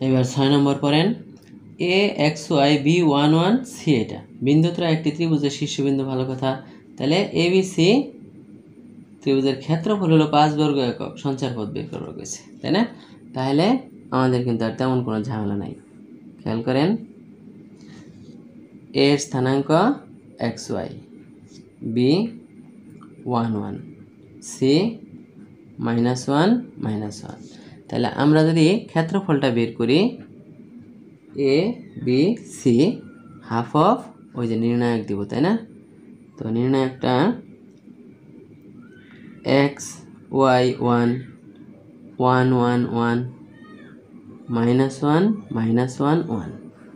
এবার 6 নম্বর পড়েন এ x Y B 1 1 C. এটা বিন্দুত্রয় একটি ত্রিভুজের শীর্ষবিন্দু, ভালো কথা। তাহলে এ বি সি ত্রিভুজের ক্ষেত্রফল হলো 5 বর্গ একক, সঞ্চারপথ বের করা গেছে, তাই না? তাহলে আমাদের কিন্তু আর তেমন কোনো ঝামেলা নাই। খেয়াল করেন, এর স্থানাঙ্ক এক্স ওয়াই, বি 1 1, সি -1 -1। তাহলে আমরা যদি ক্ষেত্রফলটা বের করি, A B C half of ওই যে নির্ণায়ক দিব, তাই না? তো নির্ণায়কটা এক্স ওয়াই 1 1 1 1 -1 -1 1,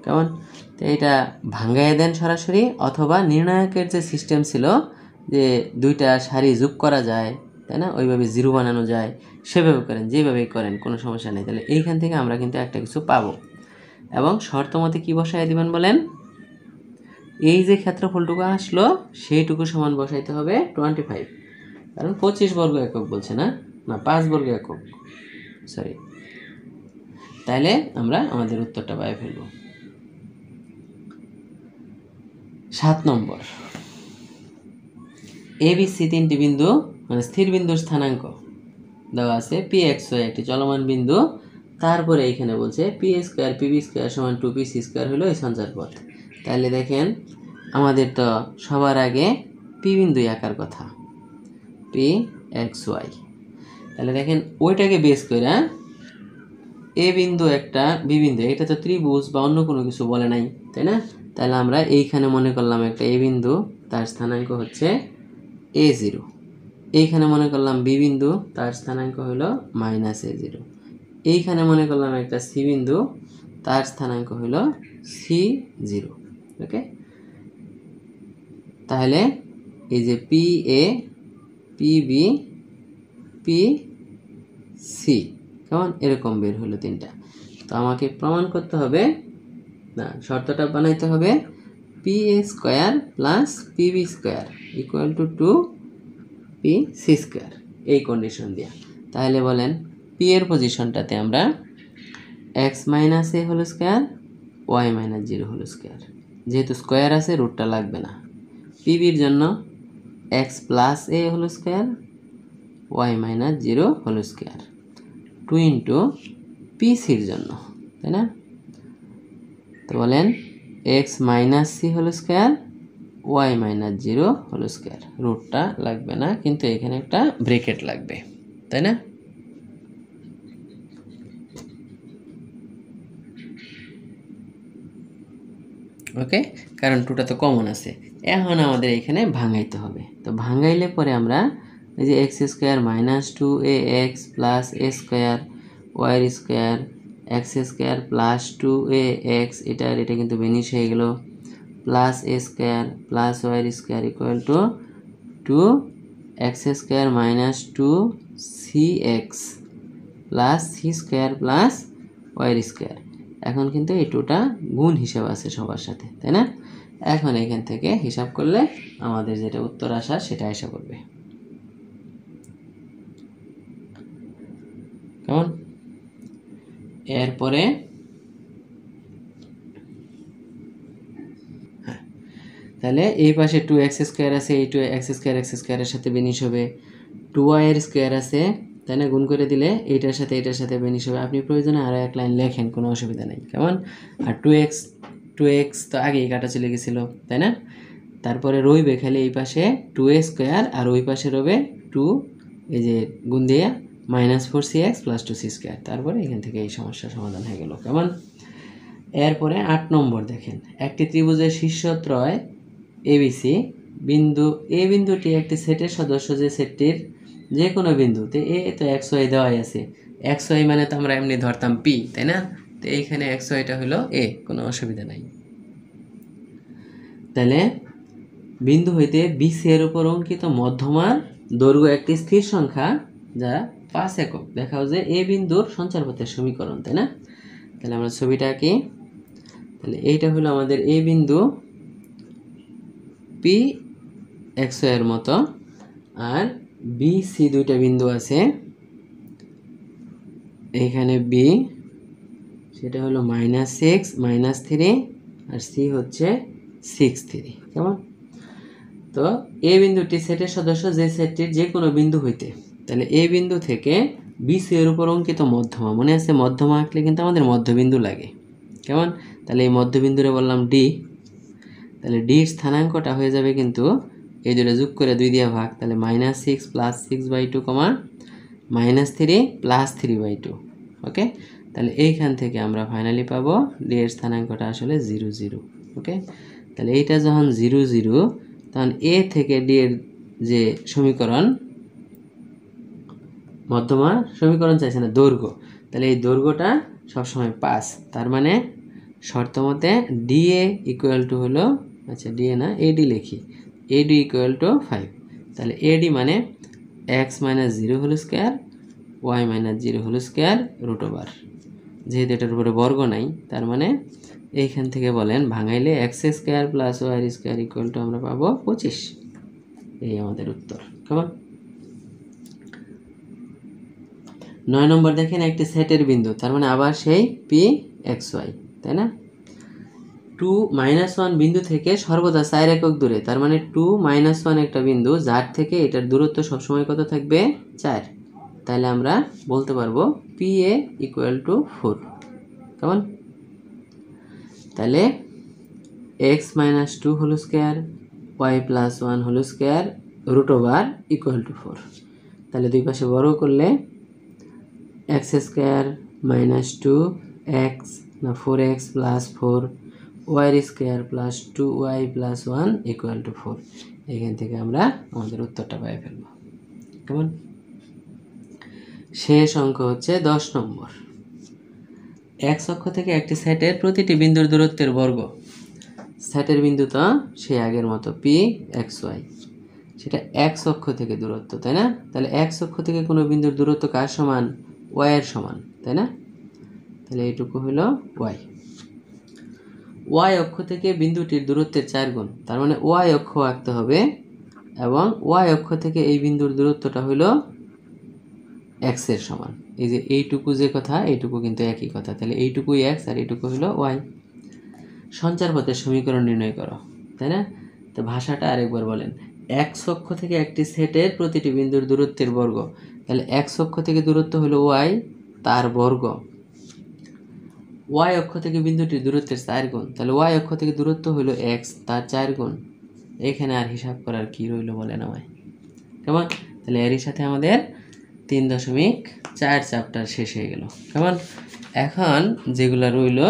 কেমন? তো এটা ভাঙ্গাইয়ে দেন সরাসরি, অথবা নির্ণায়কের যে সিস্টেম ছিল যে দুইটা সারি যোগ করা যায়, তাই না? ওইভাবে জিরো বানানো যায়, সেভাবে করেন, যেভাবেই করেন কোনো সমস্যা নেই। তাহলে এইখান থেকে আমরা কিন্তু একটা কিছু পাবো, এবং শর্ত মতে কী বসাই দিবেন বলেন? এই যে ক্ষেত্রফলটুকু আসলো সেইটুকু সমান বসাইতে হবে 25, কারণ 25 বর্গ একক বলছে, না 5 বর্গ একক, সরি। তাইলে আমরা আমাদের উত্তরটা পাই ফেলব। 7 নম্বর, এ বি সি তিনটি বিন্দু মানে স্থির বিন্দুর স্থানাঙ্ক দেওয়া আছে। পি এক্স ওয়াই একটি চলমান বিন্দু, তারপরে এইখানে বলছে P square P B square সমান 2p সি স্কোয়ার হলো এই সঞ্চারপথ। তাহলে দেখেন আমাদের তো সবার আগে পি বিন্দু আঁকার কথা, পি এক্স ওয়াই। তাহলে দেখেন ওইটাকে বেস করে এ বিন্দু একটা বি বিন্দু, এটা তো ত্রিভুজ বা অন্য কোনো কিছু বলে নাই, তাই না? তাহলে আমরা এইখানে মনে করলাম একটা এ বিন্দু, তার স্থানাঙ্ক হচ্ছে a0। এইখানে মনে করলাম বি বিন্দু, তার স্থানাঙ্ক হলো -a0। এইখানে মনে করলাম একটা সি বিন্দু, তার স্থানাঙ্ক হলো c0। ওকে, তাহলে এই যে P A P B P C, কেমন এরকম বের হলো তিনটা। তো আমাকে প্রমাণ করতে হবে, না শর্তটা বানাইতে হবে, P A square plus P B square equal to 2p C square, এই কন্ডিশন দিয়া। তাহলে বলেন পি এর পজিশনটাতে আমরা X minus A whole square Y minus 0 whole square, যেহেতু স্কোয়ার আছে রুটটা লাগবে না। পিবির জন্য X plus A whole square Y minus 0 whole square 2 into P সির জন্য, তাই না? তো বলেন X minus C whole square Y minus 0 whole square, রুটটা লাগবে না, কিন্তু এখানে একটা ব্রেকেট লাগবে, তাই না? ওকে, কারণ 2টা তো কমন আছে। এখন আমাদের এখানে ভাঙাইতে হবে। তো ভাঙাইলে পরে আমরা এই যে X square minus 2a X plus A square Y square X square plus 2a X, এটা কিন্তু বেনিশ হয়ে গেল, plus A square plus Y square equal to 2x square minus 2cx plus C square plus Y square. এখন কিন্তু এই 2টা গুণ হিসাব আছে সবার সাথে, তাই না? এখন এখান থেকে হিসাব করলে আমাদের যেটা উত্তর আসা সেটা আসা করবে, কেমন? এরপরে তাহলে এই পাশে 2x স্কোয়ার আছে, এই 2x স্কোয়ারের সাথে বেনিশ হবে, 2y এর স্কোয়ার আছে, তাই না? গুণ করে দিলে এইটার সাথে বেনিশ হবে। আপনি প্রয়োজনে আরও এক লাইন লেখেন, কোনো অসুবিধা নেই, কেমন? আর 2x তো আগেই কাটা চলে গেছিলো, তাই না? তারপরে রইবে খালি এই পাশে 2a স্কোয়ার, আর ওই পাশে রবে 2, এই যে গুণ দিয়ে -4cx প্লাস 2c স্কোয়ার। তারপরে এখান থেকে এই সমস্যার সমাধান হয়ে গেল, কেমন? এরপরে 8 নম্বর দেখেন, একটি ত্রিভুজের শীর্ষত্রয় এবিসি বিন্দু, এ বিন্দুটি একটি সেটের সদস্য, যে সেটটির যে কোনো বিন্দুতে এ তো এক্স ওয়াই দেওয়াই আছে, এক্স ওয়াই মানে তো আমরা এমনি ধরতাম পি, তাই না? তো এইখানে এক্স ওয়াইটা হলো এ, কোনো অসুবিধা নাই। তাহলে বিন্দু হইতে বিসি এর উপর অঙ্কিত মধ্যমার দৈর্ঘ্য একটি স্থির সংখ্যা যা 5 একক দেখাও যে এ বিন্দুর সঞ্চারপথের সমীকরণ, তাই না? তাহলে আমরা ছবিটা আঁকি। তাহলে এইটা হলো আমাদের এ বিন্দু পি এক্স এর মতো, আর বি সি দুইটা বিন্দু আছে, এইখানে বি সেটা হলো -6 -3 আর সি হচ্ছে 6 3। কেমন? তো এ বিন্দুটি সেটের সদস্য যে সেটটির যে কোনো বিন্দু হইতে, তাহলে এ বিন্দু থেকে বিসি এর উপর অঙ্কিত মধ্যমা, মনে আছে মধ্যমা আঁকলে কিন্তু আমাদের মধ্যবিন্দু লাগে। কেমন? তাহলে এই মধ্যবিন্দুরে বললাম ডি, তাহলে ডির স্থানাঙ্কটা হয়ে যাবে কিন্তু এই দুটো যোগ করে 2 দিয়ে ভাগ, তাহলে -6 + 6/2, -3 + 3/2। ওকে, তাহলে এইখান থেকে আমরা ফাইনালি পাবো ডি এর স্থানাঙ্কটা আসলে 0 0। ওকে, তাহলে এইটা যখন 0 0, তখন এ থেকে ডি এর যে সমীকরণ, মধ্যমা সমীকরণ চাইছে না, দৈর্ঘ্য, তাহলে এই দৈর্ঘ্যটা সবসময় 5। তার মানে শর্ত মতে ডি এ ইকুয়াল টু হলো, আচ্ছা ডি এ না, এডি লিখি, এডি ইকুয়াল টু 5। তাহলে এডি মানে x - 0 whole square y - 0 whole square √, যেহেতু এটার উপরে বর্গ নাই, তার মানে এইখান থেকে বলেন ভাঙাইলে x² + y² ইকুয়াল টু আমরা পাবো 25। এই আমাদের উত্তর। কেমন? 9 নম্বর দেখেন, একটি সেটের বিন্দু, তার মানে আবার সেই পি এক্স ওয়াই, তাই না? 2 - 1 বিন্দু থেকে সর্বদা 4 একক দূরে, তার মানে 2 - 1 একটা বিন্দু, যার থেকে এটার দূরত্ব সবসময় কত থাকবে? 4। তাহলে আমরা বলতে পারবো পি এ ইকুয়াল টু 4। কেমন? তাহলে x - 2 whole square y + 1 whole square √, equal to 4। তাহলে দুই পাশে বর্গ করলে x² - 2x না 4x + 4 y² + 2y + 1 equal to 4। এখান থেকে আমরা আমাদের উত্তরটা পাই ফেলব। কেমন? শেষ অঙ্ক হচ্ছে 10 নম্বর। x অক্ষ থেকে একটি সেটের প্রতিটি বিন্দুর দূরত্বের বর্গ। সেটের বিন্দু তো সে আগের মতো পি এক্স ওয়াই, সেটা x অক্ষ থেকে দূরত্ব, তাই না? তাহলে x অক্ষ থেকে কোনো বিন্দুর দূরত্ব কার সমান? y এর সমান, তাই না? তাহলে এইটুকু হলো y। y অক্ষ থেকে বিন্দুটির দূরত্বের 4 গুণ, তার মানে y অক্ষ আঁকতে হবে, এবং y অক্ষ থেকে এই বিন্দুর দূরত্বটা হলো x এর সমান। এই যে এইটুকু যে কথা, এইটুকু কিন্তু একই কথা, তাহলে এইটুকুই x আর এইটুকু হলো y। সঞ্চার পথের সমীকরণ নির্ণয় করো, তাই না? তো ভাষাটা আরেকবার বলেন। x অক্ষ থেকে একটি সেটের প্রতিটি বিন্দুর দূরত্বের বর্গ, তাহলে x অক্ষ থেকে দূরত্ব হলো y, তার বর্গ। y অক্ষ থেকে বিন্দুটির দূরত্বের 4 গুণ, তাহলে y অক্ষ থেকে দূরত্ব হলো x, তার 4 গুণ। এখানে আর হিসাব করার কি রইল বলেন আমায়? কেমন? তাহলে এরই সাথে আমাদের 3.4 চ্যাপ্টার শেষ হয়ে গেল। কেমন? এখন যেগুলো রইল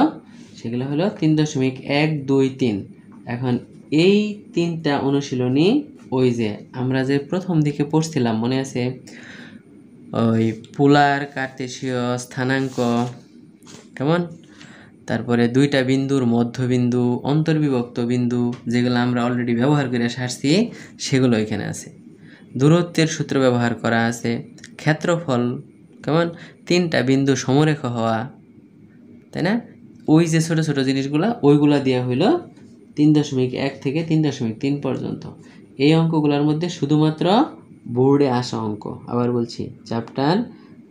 সেগুলো হলো 3.1 2 3। এখন এই 3টা অনুশীলনী ওই যে আমরা যে প্রথম দিকে পড়ছিলাম, মনে আছে? ওই পোলার কার্তেশীয় স্থানাঙ্ক, কেমন? তারপরে 2টা বিন্দুর মধ্যবিন্দু, অন্তর্বিভক্ত বিন্দু, যেগুলো আমরা অলরেডি ব্যবহার করে সারছি, সেগুলো এখানে আছে। দূরত্বের সূত্র ব্যবহার করা আছে, ক্ষেত্রফল, কেমন? 3টা বিন্দু সমরেখ হওয়া, তাই না? ওই যে ছোট ছোট জিনিসগুলো, ওইগুলা দেওয়া হইল 3.1 থেকে 3.3 পর্যন্ত। এই অঙ্কগুলোর মধ্যে শুধুমাত্র বোর্ডে আসা অঙ্ক। আবার বলছি, চ্যাপ্টার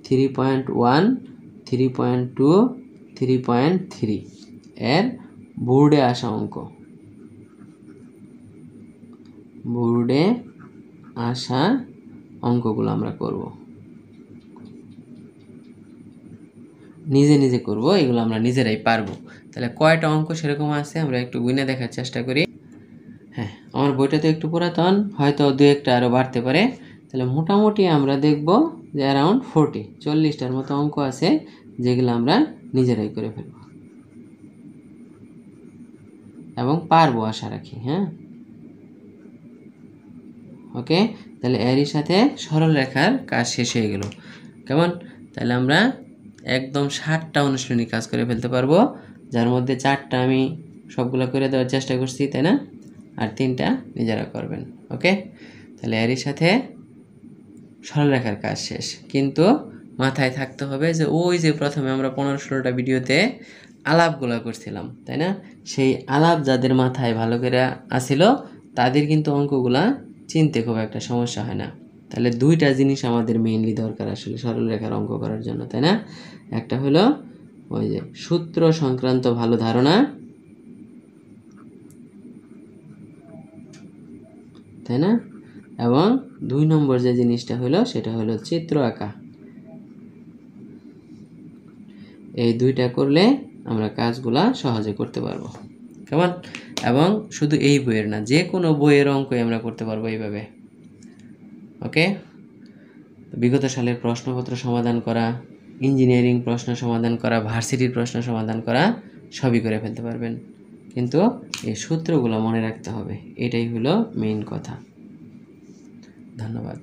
3.1, 3.2, 3.3 এর বোর্ডে আসা অঙ্ক, বোর্ডে আসা অঙ্কগুলো আমরা করব, নিজে নিজে করব, এগুলো আমরা নিজেরাই পারবো। তাহলে কয়টা অঙ্ক সেরকম আছে আমরা একটু গুনে দেখার চেষ্টা করি। হ্যাঁ, আমার বইটা তো একটু পুরাতন, হয়তো 2-1টা আরও বাড়তে পারে। তাহলে মোটামুটি আমরা দেখব যে অ্যারাউন্ড 40-40টার মতো অঙ্ক আছে, যেগুলো আমরা নিজেরাই করে ফেলব এবং পারবো আশা রাখি। হ্যাঁ, ওকে। তাহলে এরই সাথে সরল রেখার কাজ শেষ হয়ে গেল। কেমন? তাহলে আমরা একদম 60টা অনুশীলনী কাজ করে ফেলতে পারবো, যার মধ্যে 4টা আমি সবগুলো করে দেওয়ার চেষ্টা করছি, তাই না? আর 3টা নিজেরা করবেন। ওকে, তাহলে এরই সাথে সরলরেখার কাজ শেষ। কিন্তু মাথায় থাকতে হবে যে ওই যে প্রথমে আমরা 15-16টা ভিডিওতে আলাপগুলো করছিলাম, তাই না? সেই আলাপ যাদের মাথায় ভালো করে আসিল, তাদের কিন্তু অঙ্কগুলা চিনতে খুব একটা সমস্যা হয় না। তাহলে 2টা জিনিস আমাদের মেইনলি দরকার আসলে সরলরেখার অঙ্ক করার জন্য, তাই না? একটা হলো ওই যে সূত্র সংক্রান্ত ভালো ধারণা, তাই না? এবং 2 নম্বর যে জিনিসটা হলো সেটা হলো চিত্র আঁকা। এই দুইটা করলে আমরা কাজগুলা সহজে করতে পারবো, কেমন? এবং শুধু এই বইয়ের না, যে কোনো বইয়ের অঙ্কই আমরা করতে পারবো এইভাবে। ওকে, বিগত সালের প্রশ্নপত্র সমাধান করা, ইঞ্জিনিয়ারিং প্রশ্ন সমাধান করা, ভার্সিটির প্রশ্ন সমাধান করা সবই করে ফেলতে পারবেন, কিন্তু এই সূত্রগুলো মনে রাখতে হবে, এটাই হলো মেইন কথা। ধন্যবাদ।